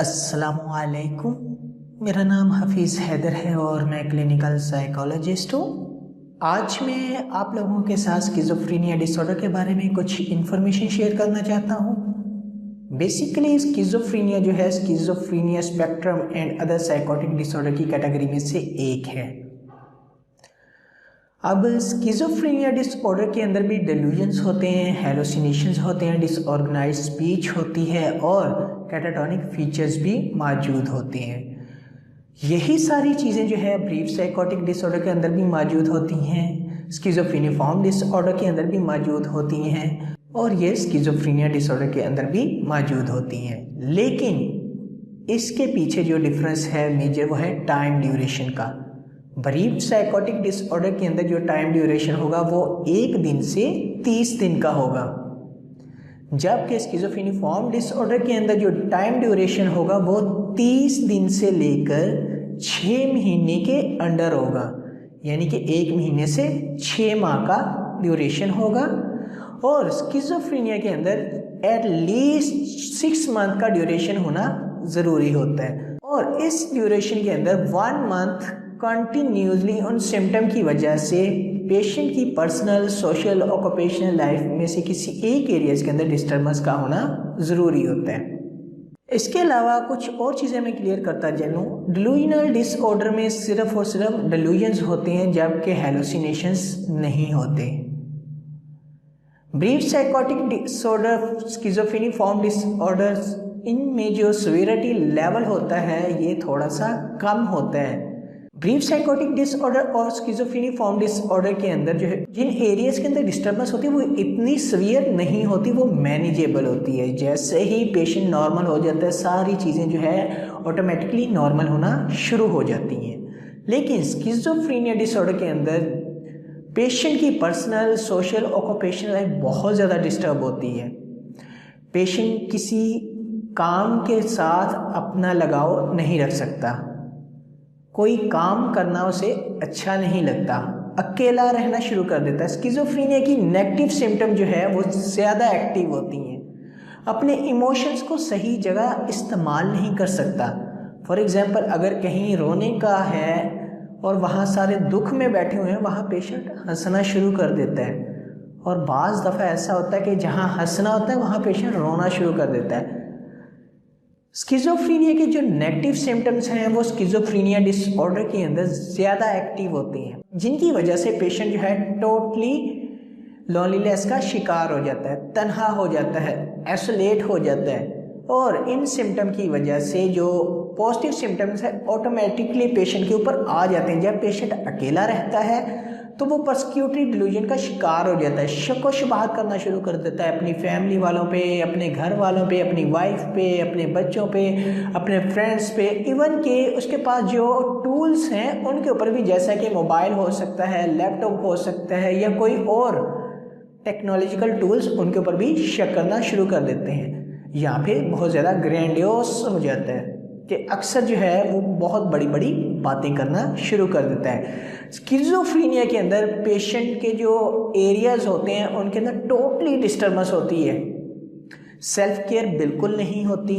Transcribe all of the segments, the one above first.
अस्सलामुअलैकुम। मेरा नाम हफीज़ हैदर है और मैं क्लिनिकल साइकोलॉजिस्ट हूँ। आज मैं आप लोगों के साथ स्किज़ोफ्रेनिया डिसऑर्डर के बारे में कुछ इन्फॉर्मेशन शेयर करना चाहता हूँ। बेसिकली स्किज़ोफ्रेनिया जो है schizophrenia spectrum and other psychotic disorder की कैटेगरी में से एक है। अब स्किज़ोफ्रेनिया डिसऑर्डर के अंदर भी डेल्यूजन्स होते हैं, हेलुसिनेशंस होते हैं, डिसऑर्गेनाइज्ड स्पीच होती है और कैटाटोनिक फीचर्स भी मौजूद होते हैं। यही सारी चीज़ें जो है ब्रीफ साइकोटिक डिसऑर्डर के अंदर भी मौजूद होती हैं, स्किज़ोफ्रेनिफॉर्म डिसऑर्डर के अंदर भी मौजूद होती हैं और ये स्किज़ोफ्रेनिया डिसऑर्डर के अंदर भी मौजूद होती हैं। लेकिन इसके पीछे जो डिफरेंस है मेजर वो है टाइम ड्यूरेशन का। ब्रीफ साइकोटिक डिसऑर्डर के अंदर जो टाइम ड्यूरेशन होगा वो 1 दिन से 30 दिन का होगा, जबकि स्किज़ोफ्रेनिफॉर्म डिसऑर्डर के अंदर जो टाइम ड्यूरेशन होगा वो 30 दिन से लेकर 6 महीने के अंडर होगा, यानी कि 1 महीने से 6 माह का ड्यूरेशन होगा। और स्किज़ोफ्रेनिया के अंदर एटलीस्ट 6 मंथ का ड्यूरेशन होना ज़रूरी होता है और इस ड्यूरेशन के अंदर 1 मंथ कंटिन्यूसली उन सिम्टम की वजह से पेशेंट की पर्सनल, सोशल, ऑक्यूपेशनल लाइफ में से किसी एक एरियाज के अंदर डिस्टर्बेंस का होना ज़रूरी होता है। इसके अलावा कुछ और चीज़ें मैं क्लियर करता चलूँ। डेल्यूजनल डिसऑर्डर में सिर्फ और सिर्फ डेल्यूजन्स होते हैं, जबकि हेलुसिनेशंस नहीं होते। ब्रीफ साइकोटिक डिसऑर्डर, स्किज़ोफ्रेनिफॉर्म डिसऑर्डर्स, इनमें जो सिवियरिटी लेवल होता है ये थोड़ा सा कम होता है। ब्रीफ साइकोटिक डिसऑर्डर और स्किज़ोफ्रेनिफॉर्म डिसऑर्डर के अंदर जो है जिन एरियाज के अंदर डिस्टर्बेंस होती है वो इतनी सीवियर नहीं होती, वो मैनेजेबल होती है। जैसे ही पेशेंट नॉर्मल हो जाता है सारी चीज़ें जो है ऑटोमेटिकली नॉर्मल होना शुरू हो जाती हैं। लेकिन स्किज़ोफ्रेनिया डिसऑर्डर के अंदर पेशेंट की पर्सनल, सोशल, ऑक्यूपेशनल लाइफ बहुत ज़्यादा डिस्टर्ब होती है। पेशेंट किसी काम के साथ अपना लगाव नहीं रख सकता, कोई काम करना उसे अच्छा नहीं लगता, अकेला रहना शुरू कर देता है। स्किज़ोफ्रेनिया की नेगेटिव सिम्टम जो है वो ज़्यादा एक्टिव होती हैं, अपने इमोशंस को सही जगह इस्तेमाल नहीं कर सकता। फॉर एग्ज़ाम्पल, अगर कहीं रोने का है और वहाँ सारे दुख में बैठे हुए हैं, वहाँ पेशेंट हंसना शुरू कर देता है और बाज़ दफ़ा ऐसा होता है कि जहाँ हंसना होता है वहाँ पेशेंट रोना शुरू कर देता है। स्किज़ोफ्रेनिया के जो नेगेटिव सिम्टम्स हैं वो स्किज़ोफ्रेनिया डिसऑर्डर के अंदर ज़्यादा एक्टिव होते हैं, जिनकी वजह से पेशेंट जो है टोटली लोनलीनेस का शिकार हो जाता है, तन्हा हो जाता है, आइसोलेट हो जाता है। और इन सिम्टम की वजह से जो पॉजिटिव सिम्टम्स है ऑटोमेटिकली पेशेंट के ऊपर आ जाते हैं। जब पेशेंट अकेला रहता है तो वो पर्सिक्यूटरी डिल्यूजन का शिकार हो जाता है, शक व शुबहात करना शुरू कर देता है अपनी फैमिली वालों पे, अपने घर वालों पे, अपनी वाइफ पे, अपने बच्चों पे, अपने फ्रेंड्स पे, इवन के उसके पास जो टूल्स हैं उनके ऊपर भी, जैसा कि मोबाइल हो सकता है, लैपटॉप हो सकता है या कोई और टेक्नोलॉजिकल टूल्स, उनके ऊपर भी शक करना शुरू कर देते हैं या फिर बहुत ज़्यादा ग्रैंडियोस हो जाता है कि अक्सर जो है वो बहुत बड़ी बड़ी बातें करना शुरू कर देता है। स्किज़ोफ्रेनिया के अंदर पेशेंट के जो एरियाज होते हैं उनके अंदर टोटली डिस्टर्बेंस होती है, सेल्फ केयर बिल्कुल नहीं होती।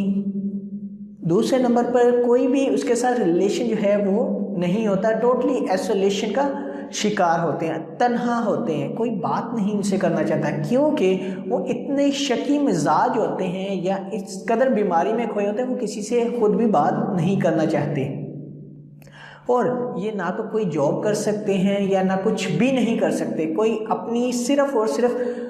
दूसरे नंबर पर कोई भी उसके साथ रिलेशन जो है वो नहीं होता, टोटली आइसोलेशन का शिकार होते हैं, तन्हा होते हैं, कोई बात नहीं उनसे करना चाहता क्योंकि वो इतने शकी मिजाज होते हैं या इस कदर बीमारी में खोए होते हैं वो किसी से खुद भी बात नहीं करना चाहते। और ये ना तो कोई जॉब कर सकते हैं या ना कुछ भी नहीं कर सकते, कोई अपनी सिर्फ और सिर्फ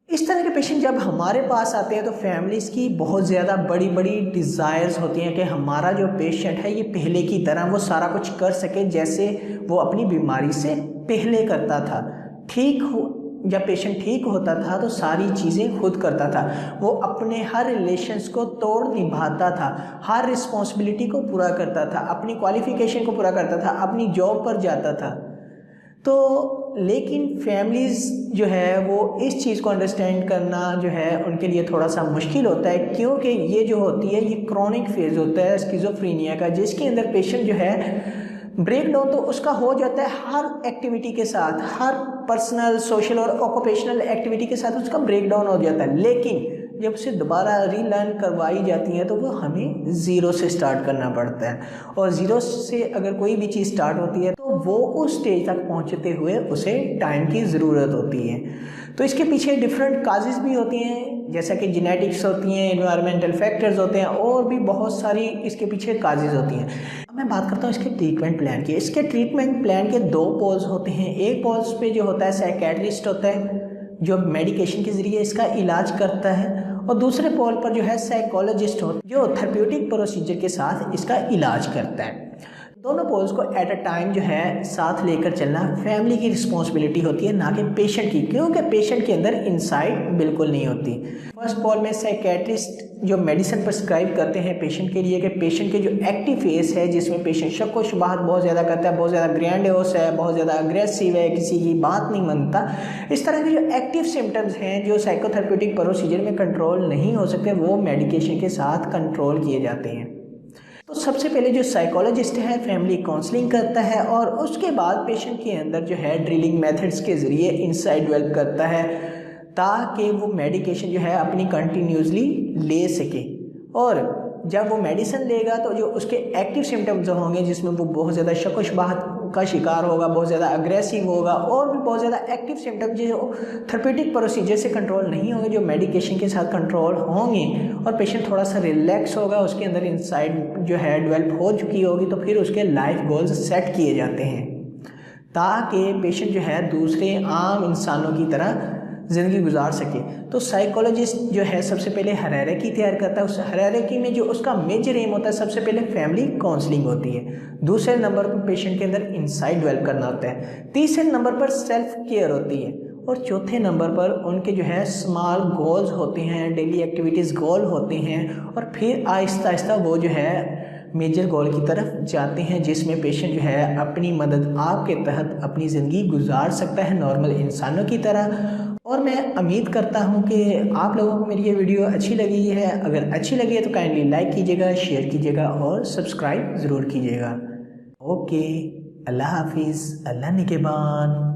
इस तरह के पेशेंट जब हमारे पास आते हैं तो फैमिलीज़ की बहुत ज़्यादा बड़ी बड़ी डिज़ायर्स होती हैं कि हमारा जो पेशेंट है ये पहले की तरह वो सारा कुछ कर सके जैसे वो अपनी बीमारी से पहले करता था। ठीक हो, जब पेशेंट ठीक होता था तो सारी चीज़ें खुद करता था, वो अपने हर रिलेशंस को तोड़ निभाता था, हर रिस्पॉन्सिबिलिटी को पूरा करता था, अपनी क्वालिफ़िकेशन को पूरा करता था, अपनी जॉब पर जाता था। तो लेकिन फैमिलीज़ जो है वो इस चीज़ को अंडरस्टैंड करना जो है उनके लिए थोड़ा सा मुश्किल होता है, क्योंकि ये जो होती है ये क्रॉनिक फेज़ होता है स्किज़ोफ्रेनिया का, जिसके अंदर पेशेंट जो है ब्रेक डाउन तो उसका हो जाता है हर एक्टिविटी के साथ, हर पर्सनल, सोशल और ऑक्यूपेशनल एक्टिविटी के साथ उसका ब्रेक डाउन हो जाता है। लेकिन जब उसे दोबारा रीलर्न करवाई जाती है तो वो हमें ज़ीरो से स्टार्ट करना पड़ता है, और ज़ीरो से अगर कोई भी चीज़ स्टार्ट होती है तो वो उस स्टेज तक पहुंचते हुए उसे टाइम की ज़रूरत होती है। तो इसके पीछे डिफरेंट काजेज़ भी होती हैं, जैसा कि जेनेटिक्स होती हैं, एनवायरमेंटल फैक्टर्स होते हैं, और भी बहुत सारी इसके पीछे काजेज़ होती हैं। अब मैं बात करता हूँ इसके ट्रीटमेंट प्लान की। इसके ट्रीटमेंट प्लान के दो पोल्स होते हैं। एक पोल्स पे जो होता है साइकेट्रिस्ट होता है जो मेडिकेशन के ज़रिए इसका इलाज करता है, और दूसरे पोल पर जो है साइकोलॉजिस्ट होता है जो थेरेप्यूटिक प्रोसीजर के साथ इसका इलाज करता है। दोनों पोल्स को एट अ टाइम जो है साथ लेकर चलना फैमिली की रिस्पॉन्सिबिलिटी होती है, ना कि पेशेंट की, क्योंकि पेशेंट के अंदर इंसाइट बिल्कुल नहीं होती। फर्स्ट पोल में साइकेट्रिस्ट जो मेडिसिन प्रिस्क्राइब करते हैं पेशेंट के लिए, कि पेशेंट के जो एक्टिव फेस है जिसमें पेशेंट शक व शुबहात बहुत ज़्यादा करता है, बहुत ज़्यादा ग्रैंडियोस है, बहुत ज़्यादा अग्रेसिव है, किसी की बात नहीं मानता, इस तरह के जो एक्टिव सिम्टम्स हैं जो साइकोथेरेप्यूटिक प्रोसीजर में कंट्रोल नहीं हो सकते, वो मेडिकेशन के साथ कंट्रोल किए जाते हैं। तो सबसे पहले जो साइकोलॉजिस्ट है फैमिली काउंसलिंग करता है, और उसके बाद पेशेंट के अंदर जो है ड्रिलिंग मेथड्स के ज़रिए इंसाइट डेवलप करता है ताकि वो मेडिकेशन जो है अपनी कंटिन्यूसली ले सके। और जब वो मेडिसिन लेगा तो जो उसके एक्टिव सिम्टम्स होंगे जिसमें वो बहुत ज़्यादा शक व शुबहात का शिकार होगा, बहुत ज़्यादा अग्रेसिव होगा, और भी बहुत ज़्यादा एक्टिव सिम्टम्स जो थेरेप्यूटिक प्रोसीजर से कंट्रोल नहीं होंगे, जो मेडिकेशन के साथ कंट्रोल होंगे, और पेशेंट थोड़ा सा रिलैक्स होगा, उसके अंदर इंसाइट जो है डेवलप हो चुकी होगी, तो फिर उसके लाइफ गोल्स सेट किए जाते हैं ताकि पेशेंट जो है दूसरे आम इंसानों की तरह ज़िंदगी गुजार सके। तो साइकोलॉजिस्ट जो है सबसे पहले हायरार्की तैयार करता है। उस हायरार्की में जो उसका मेजर एम होता है, सबसे पहले फैमिली काउंसलिंग होती है, दूसरे नंबर पर पेशेंट के अंदर इंसाइट डेवलप करना होता है, तीसरे नंबर पर सेल्फ केयर होती है, और चौथे नंबर पर उनके जो है स्मॉल गोल्स होते हैं, डेली एक्टिविटीज़ गोल होते हैं, और फिर आहिस्ता आहिस्ता वो जो है मेजर गोल की तरफ जाते हैं जिसमें पेशेंट जो है अपनी मदद आपके तहत अपनी ज़िंदगी गुजार सकता है नॉर्मल इंसानों की तरह। और मैं उम्मीद करता हूं कि आप लोगों को मेरी ये वीडियो अच्छी लगी है। अगर अच्छी लगी है तो काइंडली लाइक कीजिएगा, शेयर कीजिएगा और सब्सक्राइब ज़रूर कीजिएगा। ओके, अल्लाह हाफिज़, अल्लाह निगहबान।